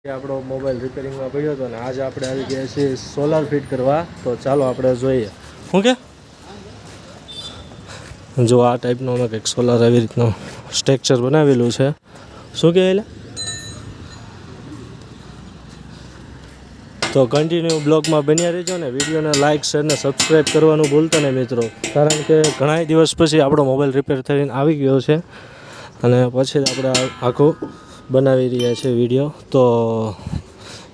આપણો મોબાઈલ રિપેરિંગમાં પડ્યો હતો ને આજે આપણે આવી ગયા છીએ સોલાર ફિટ કરવા. તો ચાલો આપણે જોઈએ શું કે જો આ ટાઈપનો અમે કંઈક સોલાર આવી રીતનું સ્ટ્રક્ચર બનાવેલું છે. શું કહે એટલે તો કન્ટિન્યુ બ્લોગમાં બન્યા રહેજો ને વિડીયોને લાઇક શેર ને સબસ્ક્રાઈબ કરવાનું ભૂલતા નહીં મિત્રો, કારણ કે ઘણા દિવસ પછી આપણો મોબાઈલ રિપેર થઈને આવી ગયો છે અને પછી આપણે આખું બનાવી રહ્યા છે વિડીયો. તો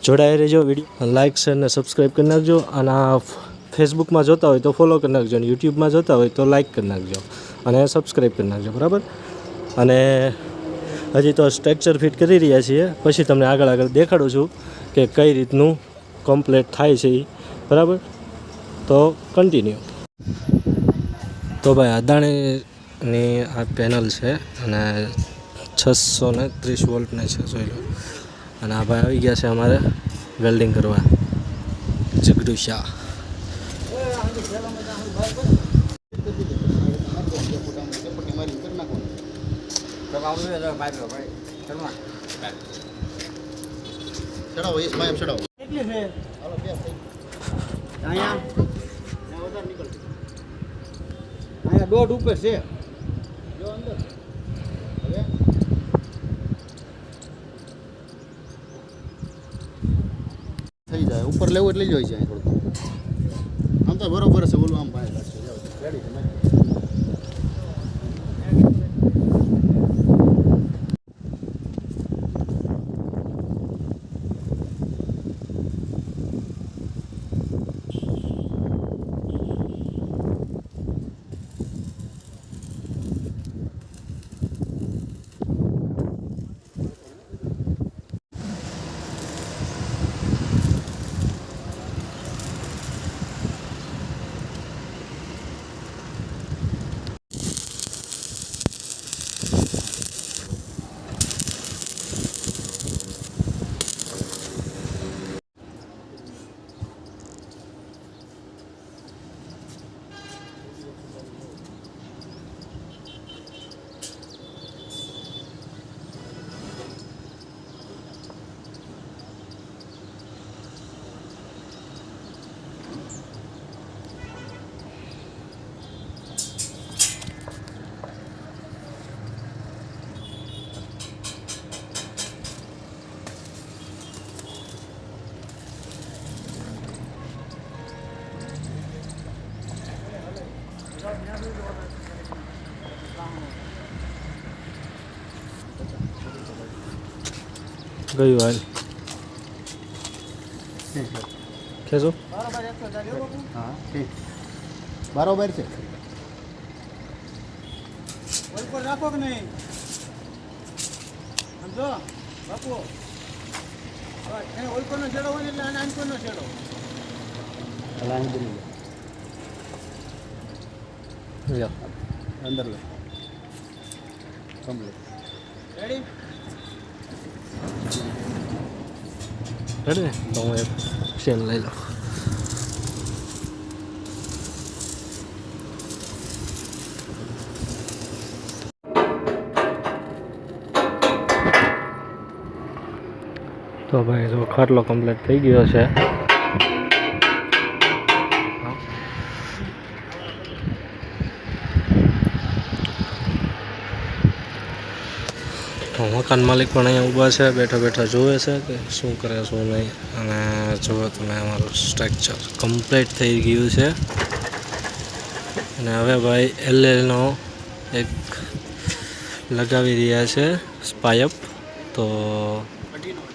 જોડાઈ રહેજો, વિડીયો લાઇક શેર ને સબસ્ક્રાઈબ કરી નાખજો. અને આ ફેસબુકમાં જોતા હોય તો ફોલો કરી નાખજો, અને યુટ્યુબમાં જોતા હોય તો લાઇક કરી નાખજો અને સબસ્ક્રાઈબ કરી નાખજો, બરાબર. અને હજી તો સ્ટ્રક્ચર ફિટ કરી રહ્યા છીએ, પછી તમને આગળ દેખાડું છું કે કઈ રીતનું કમ્પ્લીટ થાય છે એ, બરાબર. તો કન્ટિન્યુ. તો ભાઈ અદાણીની આ પેનલ છે અને 630 વોલ્ટની છે, જોઈ લો. અને આ ભાઈ આવી ગયા છે અમારે વેલ્ડિંગ કરવા, જગડુ શાહ. અહીંયા દોઢ ઉપર છે થઈ જાય ઉપર લેવું એટલે જોઈ જાય થોડું. આમ તો બરોબર છે, બોલું આમ ભાઈ રેડી છે. ગયું હાલ ખેંચો. હા ઠીક બરોબર છે. ઉપર રાખો કે નહીં સમજો બાપુ. ઓલકોનો છેડો હોય એટલે આને આનકોનો છેડો અંદર લે કમ્પ્લીટ રેડી. રેડી ને તો હું એક ચેન લઈ લઉં. તો ભાઈ જો ખાટલો કમ્પ્લીટ થઈ ગયો છે. મકાન માલિક પણ અહીંયા ઊભા છે, બેઠા બેઠા જોવે છે કે શું કરે શું નહીં. અને જુઓ તમે અમારું સ્ટ્રક્ચર કમ્પ્લીટ થઈ ગયું છે. અને હવે ભાઈ એલએલનો એક લગાવી રહ્યા છે પાઇપ. તો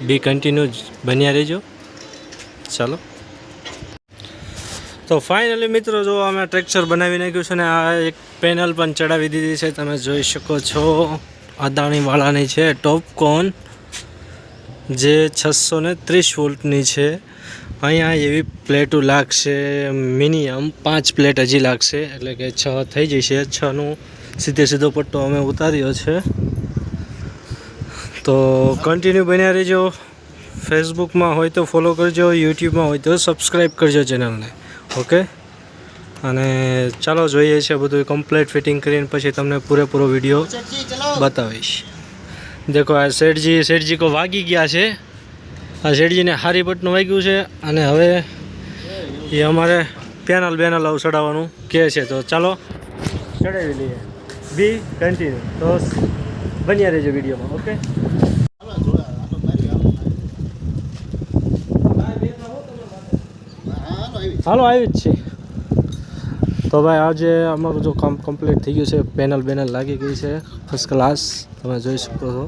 બી કન્ટિન્યુ બન્યા રહેજો. ચાલો. તો ફાઇનલી મિત્રો જો અમે સ્ટ્રક્ચર બનાવી નાખ્યું છે ને આ એક પેનલ પણ ચડાવી દીધી છે, તમે જોઈ શકો છો. અદાણીવાળાની છે ટોપકોન, જે 630 વોલ્ટની છે. અહીંયા એવી પ્લેટો લાગશે, મિનિમમ 5 પ્લેટ હજી લાગશે, એટલે કે 6 થઈ જશે. 6નું સીધો પટ્ટો અમે ઉતાર્યો છે. તો કન્ટિન્યુ બન્યા રહેજો. ફેસબુકમાં હોય તો ફોલો કરજો, યુટ્યુબમાં હોય તો સબસ્ક્રાઈબ કરજો ચેનલને. ઓકે. અને ચાલો જોઈએ છે બધું કમ્પ્લીટ ફિટિંગ કરીને પછી તમને પૂરેપૂરો વિડીયો બતાવીશ. દેખો આ શેઠજી કો વાગી ગયા છે આ શેઠજીને હારી પટનું વાગ્યું છે અને હવે એ અમારે પેનલ આવું ચડાવવાનું કહે છે. તો ચાલો ચડાવી લઈએ. બી કન્ટિન્યુ. તો બન્યા રહેજો વિડીયોમાં. ઓકે. હાલો જોડા આટો મારી હાલો હાલો આવી જ છે. તો ભાઈ આજે અમારું જો કામ કમ્પ્લીટ થઈ ગયું છે. પેનલ લાગી ગઈ છે ફર્સ્ટ ક્લાસ, તમે જોઈ શકો છો.